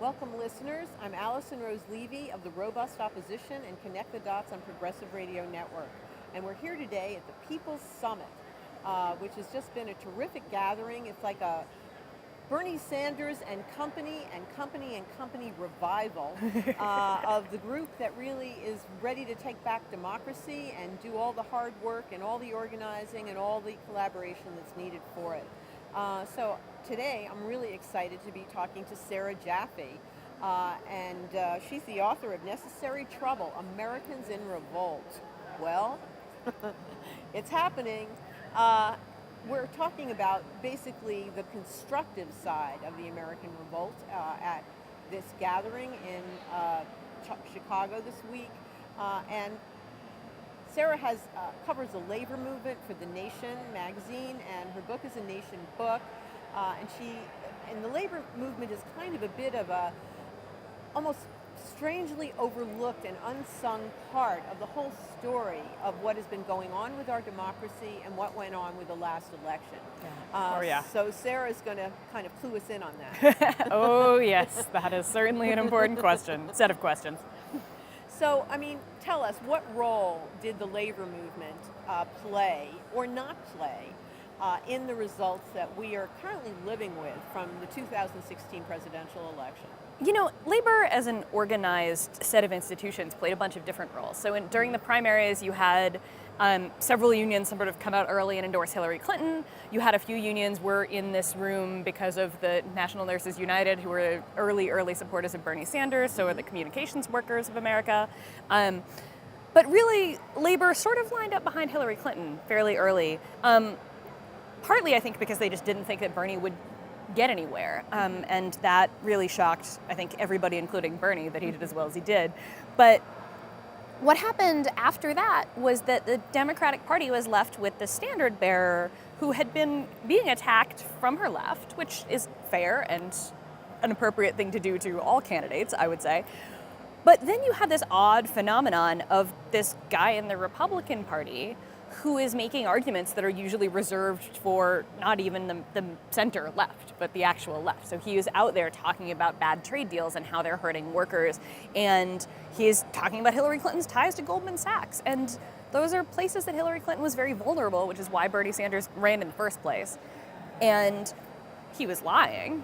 Welcome, listeners. I'm Alison Rose Levy of the Robust Opposition and Connect the Dots on Progressive Radio Network. And we're here today at the People's Summit, which has just been a terrific gathering. It's like a Bernie Sanders and company revival of the group that really is ready to take back democracy and do all the hard work and all the organizing and all the collaboration that's needed for it. So today I'm really excited to be talking to Sarah Jaffe, and she's the author of Necessary Trouble, Americans in Revolt. Well, it's happening. We're talking about basically the constructive side of the American revolt at this gathering in Chicago this week. And Sarah covers the labor movement for The Nation magazine, and her book is a Nation book. And the labor movement is kind of a bit of a almost strangely overlooked and unsung part of the whole story of what has been going on with our democracy and what went on with the last election. So Sarah's going to kind of clue us in on that. Oh yes, that is certainly an important set of questions. So, I mean, tell us, what role did the labor movement play or not play in the results that we are currently living with from the 2016 presidential election? You know, labor as an organized set of institutions played a bunch of different roles. So during the primaries, you had several unions sort of come out early and endorse Hillary Clinton. You had a few unions were in this room because of the National Nurses United, who were early supporters of Bernie Sanders, so are the Communications Workers of America. But really, labor sort of lined up behind Hillary Clinton fairly early. Partly, I think, because they just didn't think that Bernie would get anywhere. And that really shocked, I think, everybody, including Bernie, that he did as well as he did. But what happened after that was that the Democratic Party was left with the standard bearer who had been being attacked from her left, which is fair and an appropriate thing to do to all candidates, I would say. But then you have this odd phenomenon of this guy in the Republican Party who is making arguments that are usually reserved for not even the center left, but the actual left. So he is out there talking about bad trade deals and how they're hurting workers. And he is talking about Hillary Clinton's ties to Goldman Sachs. And those are places that Hillary Clinton was very vulnerable, which is why Bernie Sanders ran in the first place. And he was lying,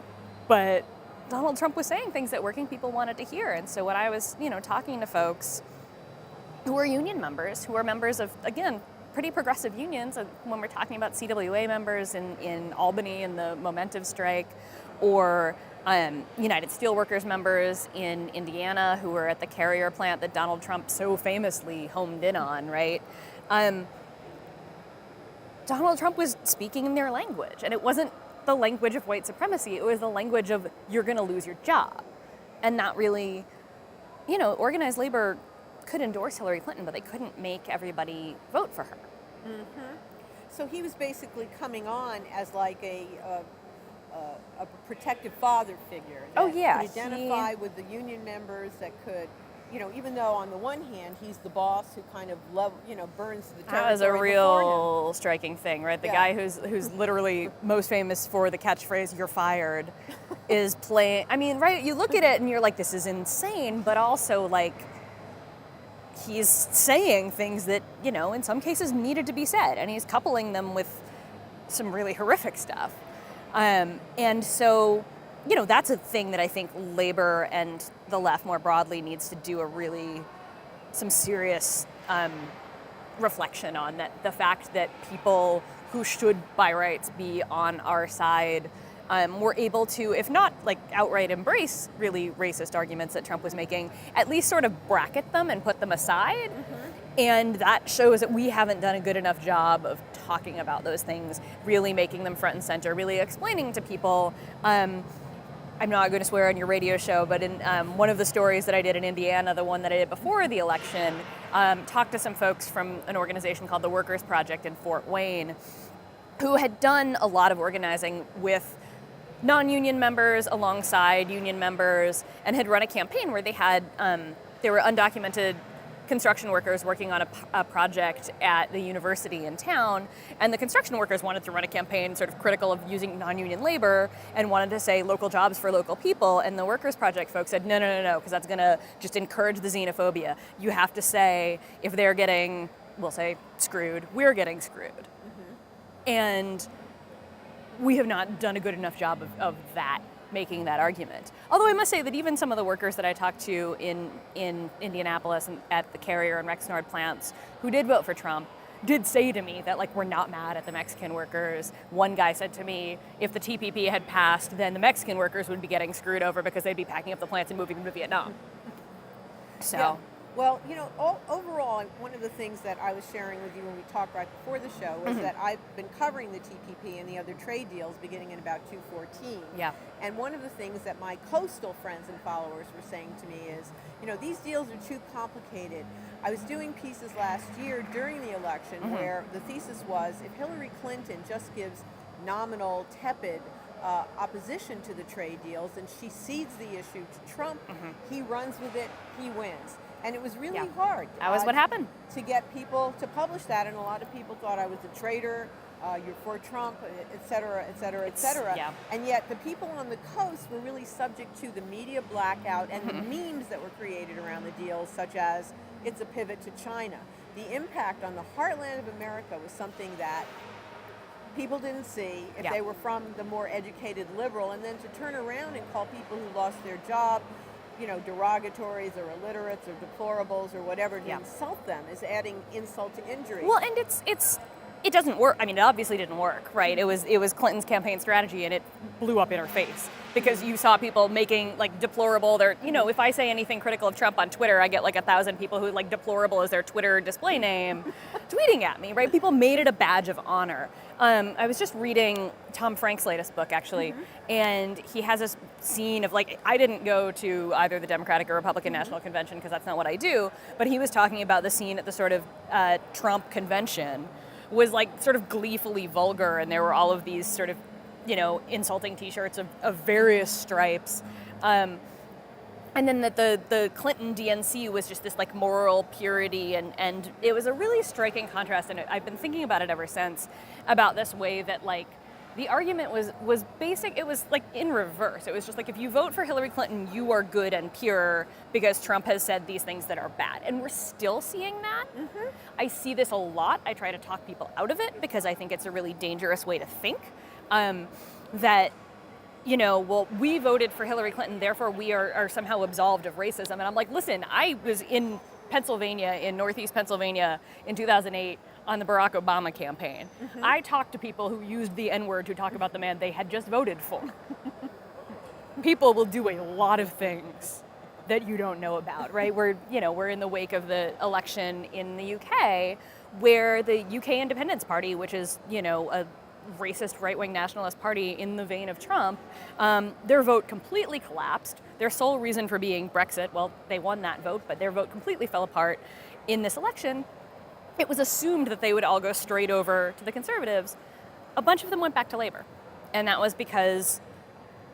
but Donald Trump was saying things that working people wanted to hear. And so when I was, talking to folks who are union members, who are members of, again, pretty progressive unions, when we're talking about CWA members in Albany in the Momentum strike, or United Steelworkers members in Indiana who were at the Carrier plant that Donald Trump so famously homed in on, right? Donald Trump was speaking in their language, and it wasn't the language of white supremacy, it was the language of you're gonna lose your job. And not really, organized labor could endorse Hillary Clinton, but they couldn't make everybody vote for her. Mm-hmm. So he was basically coming on as like a protective father figure. That could identify with the union members, that could, even though on the one hand he's the boss who kind of burns the territory. That was a real striking thing, right? The guy who's literally most famous for the catchphrase "You're fired" is playing. I mean, right? You look at it and you're like, this is insane, but also like, he's saying things that, in some cases needed to be said, and he's coupling them with some really horrific stuff. And so, that's a thing that I think labor and the left more broadly needs to do some serious reflection on, that the fact that people who should by rights be on our side were able to, if not like outright embrace really racist arguments that Trump was making, at least sort of bracket them and put them aside. Mm-hmm. And that shows that we haven't done a good enough job of talking about those things, really making them front and center, really explaining to people. I'm not going to swear on your radio show, but in one of the stories that I did in Indiana, the one that I did before the election, talked to some folks from an organization called the Workers Project in Fort Wayne, who had done a lot of organizing with non-union members alongside union members, and had run a campaign where they had, they were undocumented construction workers working on a project at the university in town, and the construction workers wanted to run a campaign sort of critical of using non-union labor and wanted to say local jobs for local people, and the Workers' Project folks said, no, because that's going to just encourage the xenophobia. You have to say, if they're getting, we'll say, screwed, we're getting screwed. And we have not done a good enough job of that, making that argument. Although I must say that even some of the workers that I talked to in Indianapolis and at the Carrier and Rexnord plants who did vote for Trump did say to me that, like, we're not mad at the Mexican workers. One guy said to me, if the TPP had passed, then the Mexican workers would be getting screwed over because they'd be packing up the plants and moving them to Vietnam. So. Yeah. Well, overall, one of the things that I was sharing with you when we talked right before the show was that I've been covering the TPP and the other trade deals beginning in about 2014. Yeah. And one of the things that my coastal friends and followers were saying to me is, these deals are too complicated. I was doing pieces last year during the election where the thesis was, if Hillary Clinton just gives nominal, tepid opposition to the trade deals and she cedes the issue to Trump, he runs with it, he wins. And it was really hard. That was what happened. To get people to publish that, and a lot of people thought I was a traitor, you're for Trump, et cetera, et cetera, et cetera. Yeah. And yet the people on the coast were really subject to the media blackout and the memes that were created around the deals, such as, it's a pivot to China. The impact on the heartland of America was something that people didn't see if they were from the more educated liberal, and then to turn around and call people who lost their job, derogatories or illiterates or deplorables or whatever to insult them is adding insult to injury. Well, and it doesn't work. I mean, it obviously didn't work, right? It was Clinton's campaign strategy, and it blew up in her face because you saw people making like deplorable. If I say anything critical of Trump on Twitter, I get like 1,000 people who like deplorable as their Twitter display name tweeting at me, right? People made it a badge of honor. I was just reading Tom Frank's latest book, actually, and he has this scene of, like, I didn't go to either the Democratic or Republican National Convention because that's not what I do, but he was talking about the scene at the sort of Trump convention was, like, sort of gleefully vulgar, and there were all of these sort of, insulting T-shirts of various stripes. And then that the Clinton DNC was just this like moral purity, and it was a really striking contrast, and I've been thinking about it ever since, about this way that like the argument was basic. It was like in reverse. It was just like, if you vote for Hillary Clinton, you are good and pure because Trump has said these things that are bad. And we're still seeing that. I see this a lot. I try to talk people out of it because I think it's a really dangerous way to think. That well, we voted for Hillary Clinton, therefore we are somehow absolved of racism. And I'm like, listen, I was in Pennsylvania, in Northeast Pennsylvania in 2008 on the Barack Obama campaign. I talked to people who used the N-word to talk about the man they had just voted for. People will do a lot of things that you don't know about, right? We're in the wake of the election in the UK, where the UK Independence Party, which is, a racist right-wing nationalist party in the vein of Trump, their vote completely collapsed. Their sole reason for being Brexit, well, they won that vote, but their vote completely fell apart in this election. It was assumed that they would all go straight over to the Conservatives. A bunch of them went back to Labour. And that was because,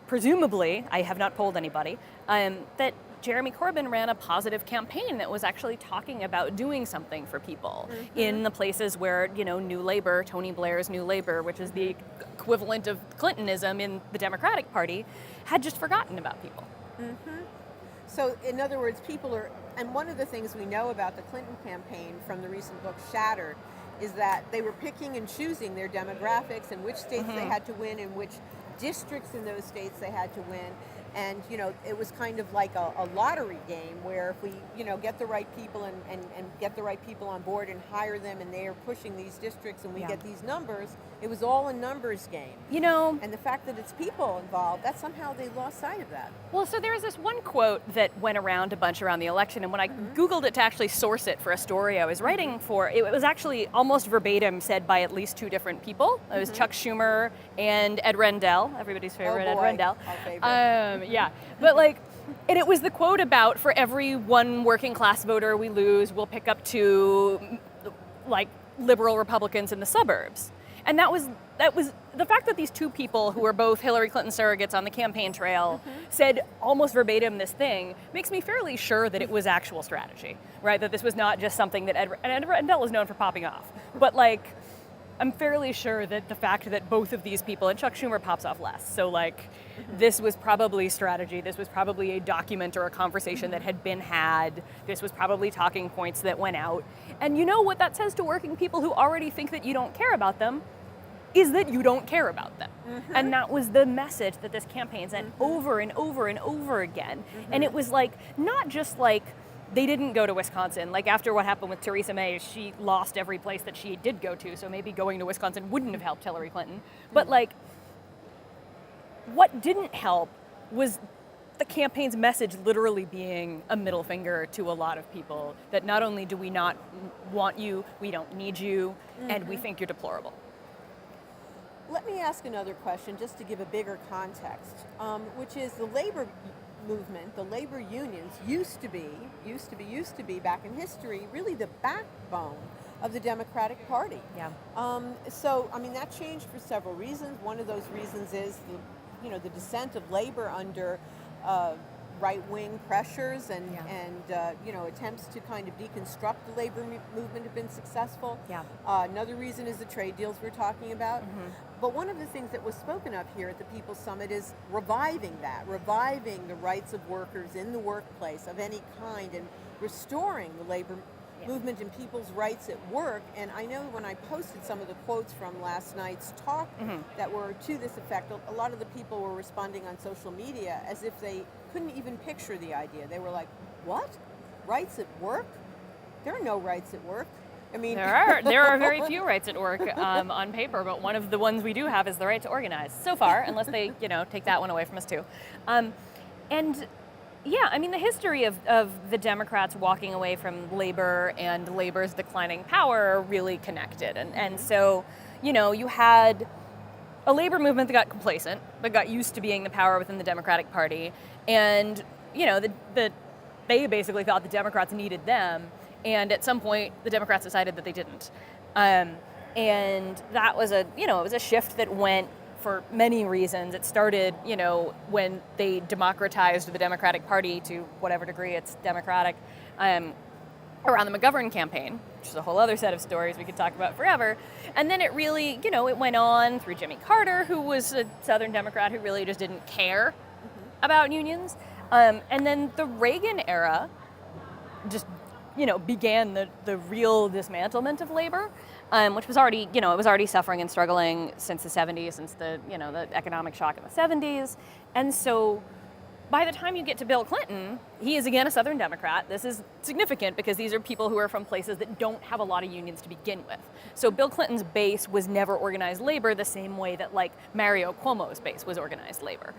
presumably, I have not polled anybody, that Jeremy Corbyn ran a positive campaign that was actually talking about doing something for people in the places where, New Labour, Tony Blair's New Labour, which is the equivalent of Clintonism in the Democratic Party, had just forgotten about people. So, in other words, people are, and one of the things we know about the Clinton campaign from the recent book Shattered is that they were picking and choosing their demographics and which states they had to win and which districts in those states they had to win. And, it was kind of like a lottery game where if we, get the right people and get the right people on board and hire them and they are pushing these districts and we get these numbers, it was all a numbers game. And the fact that it's people involved, that somehow they lost sight of that. Well, so there was this one quote that went around a bunch around the election, and when I Googled it to actually source it for a story I was writing for, it was actually almost verbatim said by at least two different people. It was Chuck Schumer and Ed Rendell, everybody's favorite Ed Rendell. Our favorite. Yeah, but and it was the quote about, for every one working class voter we lose, we'll pick up two, liberal Republicans in the suburbs. And that was the fact that these two people who were both Hillary Clinton surrogates on the campaign trail said almost verbatim this thing makes me fairly sure that it was actual strategy, right? That this was not just something that Ed Rendell is known for popping off. But like, I'm fairly sure that the fact that both of these people, and Chuck Schumer pops off less, so like, this was probably strategy, this was probably a document or a conversation that had been had, this was probably talking points that went out. And you know what that says to working people who already think that you don't care about them? Is that you don't care about them. And that was the message that this campaign sent over and over and over again. And it was like, not just like, they didn't go to Wisconsin. Like after what happened with Theresa May, she lost every place that she did go to, so maybe going to Wisconsin wouldn't have helped Hillary Clinton. But like, what didn't help was the campaign's message literally being a middle finger to a lot of people that not only do we not want you, we don't need you, and we think you're deplorable. Let me ask another question just to give a bigger context, which is the labor movement, the labor unions used to be back in history, really the backbone of the Democratic Party. Yeah. So, I mean, that changed for several reasons. One of those reasons is the descent of labor under right-wing pressures and attempts to kind of deconstruct the labor movement have been successful. Yeah. Another reason is the trade deals we're talking about. But one of the things that was spoken of here at the People's Summit is reviving the rights of workers in the workplace of any kind and restoring the labor movement and people's rights at work. And I know when I posted some of the quotes from last night's talk that were to this effect, a lot of the people were responding on social media as if they couldn't even picture the idea. They were like, what? Rights at work? There are no rights at work. I mean, there are very few rights at work on paper, but one of the ones we do have is the right to organize. So far, unless they take that one away from us too. And yeah, I mean, the history of the Democrats walking away from labor and labor's declining power are really connected. And so, you had a labor movement that got complacent, but got used to being the power within the Democratic Party. And, they basically thought the Democrats needed them. And at some point, the Democrats decided that they didn't. And that was it was a shift that went for many reasons. It started, when they democratized the Democratic Party to whatever degree it's democratic, around the McGovern campaign, which is a whole other set of stories we could talk about forever. And then it really, it went on through Jimmy Carter, who was a Southern Democrat who really just didn't care about unions. And then the Reagan era just began the real dismantlement of labor, which was already, it was already suffering and struggling since the 70s, since the economic shock in the 70s. And so by the time you get to Bill Clinton, he is again a Southern Democrat. This is significant because these are people who are from places that don't have a lot of unions to begin with. So Bill Clinton's base was never organized labor the same way that like Mario Cuomo's base was organized labor.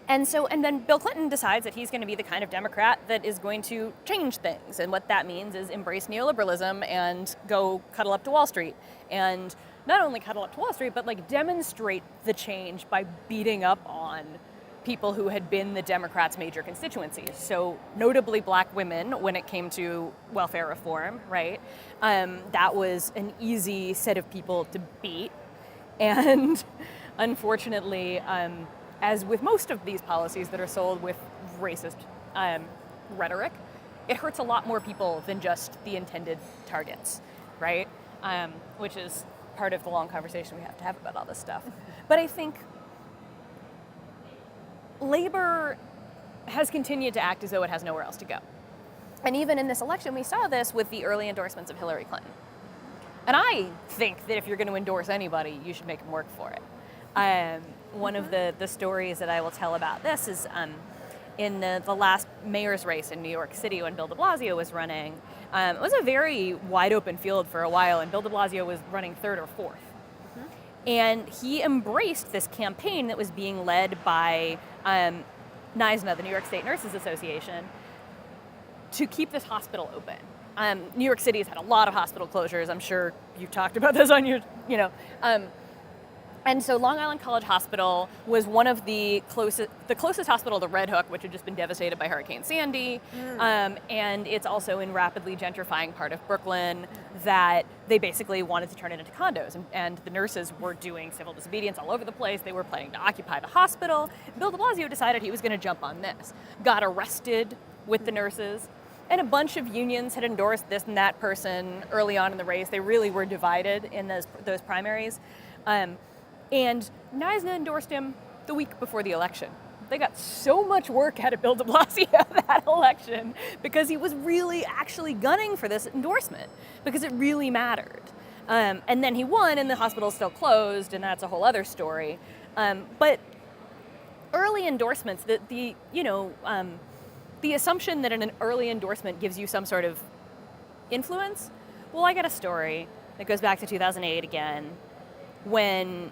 And then Bill Clinton decides that he's going to be the kind of Democrat that is going to change things. And what that means is embrace neoliberalism and go cuddle up to Wall Street. And not only cuddle up to Wall Street, but like demonstrate the change by beating up on people who had been the Democrats' major constituencies. So notably black women when it came to welfare reform, right? That was an easy set of people to beat. And unfortunately, as with most of these policies that are sold with racist rhetoric, it hurts a lot more people than just the intended targets, right? Which is part of the long conversation we have to have about all this stuff. But I think labor has continued to act as though it has nowhere else to go. And even in this election, we saw this with the early endorsements of Hillary Clinton. And I think that if you're going to endorse anybody, you should make them work for it. One of the stories that I will tell about this is in the last mayor's race in New York City when Bill de Blasio was running. It was a very wide open field for a while, and Bill de Blasio was running third or fourth. And he embraced this campaign that was being led by NYSNA, the New York State Nurses Association, to keep this hospital open. New York City has had a lot of hospital closures. I'm sure you've talked about this on your, And so Long Island College Hospital was one of the closest hospital to Red Hook, which had just been devastated by Hurricane Sandy. And it's also in rapidly gentrifying part of Brooklyn that they basically wanted to turn it into condos. And the nurses were doing civil disobedience all over the place. They were planning to occupy the hospital. Bill de Blasio decided he was going to jump on this. Got arrested with the nurses. And a bunch of unions had endorsed this and that person early on in the race. They really were divided in those primaries. And NYSNA endorsed him the week before the election. They got so much work out of Bill de Blasio that election because he was really actually gunning for this endorsement because it really mattered. And then he won and the hospital's still closed, and that's a whole other story. But early endorsements, the assumption that an early endorsement gives you some sort of influence, well, I got a story that goes back to 2008 again, when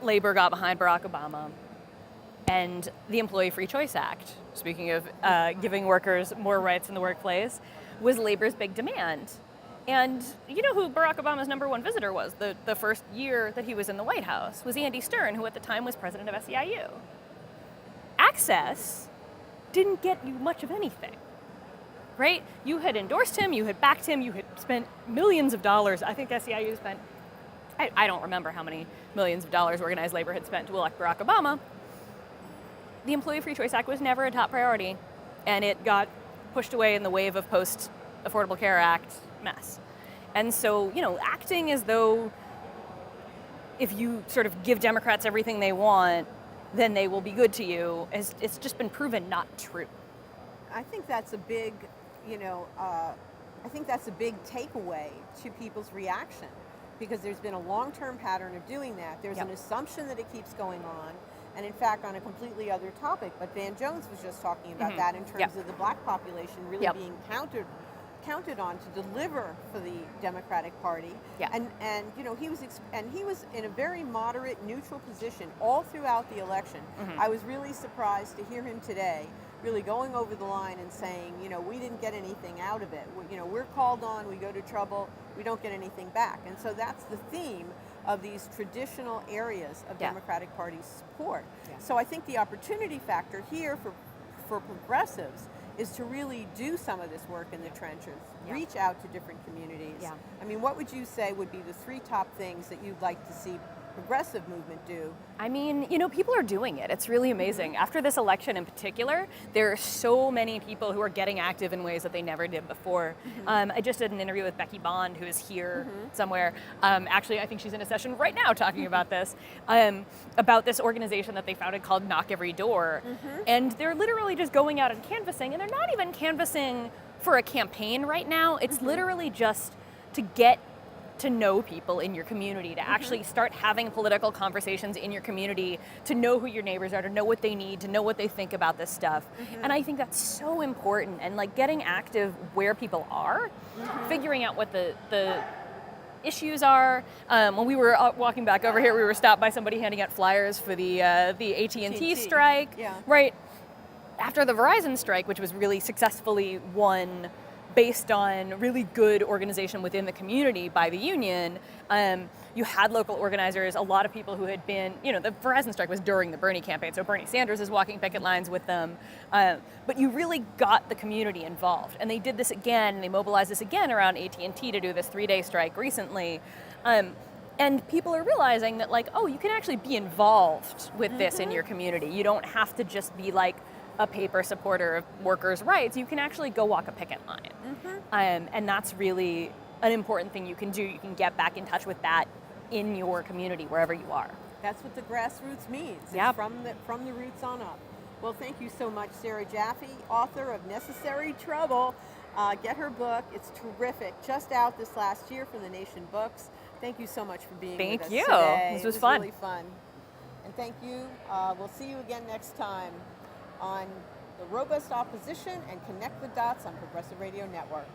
Labor got behind Barack Obama and the Employee Free Choice Act, speaking of giving workers more rights in the workplace, was Labor's big demand. And you know who Barack Obama's number one visitor was the first year that he was in the White House? Was Andy Stern, who at the time was president of SEIU. Access didn't get you much of anything, right? You had endorsed him, you had backed him, you had spent millions of dollars. I think SEIU spent, I don't remember how many millions of dollars organized labor had spent to elect Barack Obama. The Employee Free Choice Act was never a top priority, and it got pushed away in the wave of post-Affordable Care Act mess. And so, acting as though if you sort of give Democrats everything they want, then they will be good to you, it's just been proven not true. I think that's a big, takeaway to people's reaction, because there's been a long-term pattern of doing that. There's an assumption that it keeps going on. And in fact, on a completely other topic, but Van Jones was just talking about that in terms of the black population really being counted on to deliver for the Democratic Party. And he was in a very moderate, neutral position all throughout the election. I was really surprised to hear him today really going over the line and saying, we didn't get anything out of it. We're called on, we go to trouble, we don't get anything back. And so that's the theme of these traditional areas of Democratic Party support. So I think the opportunity factor here for progressives is to really do some of this work in the trenches, reach out to different communities. I mean, what would you say would be the 3 top things that you'd like to see progressive movement do? I mean, people are doing it. It's really amazing. After this election in particular, there are so many people who are getting active in ways that they never did before. I just did an interview with Becky Bond, who is here somewhere. Actually, I think she's in a session right now talking about this, about this organization that they founded called Knock Every Door. And they're literally just going out and canvassing, and they're not even canvassing for a campaign right now. It's literally just to get to know people in your community, to actually start having political conversations in your community, to know who your neighbors are, to know what they need, to know what they think about this stuff. And I think that's so important. And getting active where people are, figuring out what the issues are. When we were walking back over here, we were stopped by somebody handing out flyers for the AT&T strike. Right after the Verizon strike, which was really successfully won based on really good organization within the community by the union. You had local organizers, a lot of people who had been, the Verizon strike was during the Bernie campaign, so Bernie Sanders is walking picket lines with them. But you really got the community involved. And they did this again, and they mobilized this again around AT&T to do this 3-day strike recently. And people are realizing that, you can actually be involved with this in your community. You don't have to just be a paper supporter of workers' rights. You can actually go walk a picket line. And that's really an important thing you can do. You can get back in touch with that in your community, wherever you are. That's what the grassroots means. It's from the roots on up. Well, thank you so much, Sarah Jaffe, author of Necessary Trouble. Get her book. It's terrific. Just out this last year from the Nation Books. Thank you so much for being with us today. Thank you. This was fun. Really fun. And thank you. We'll see you again next time on The Robust Opposition and Connect the Dots on Progressive Radio Network.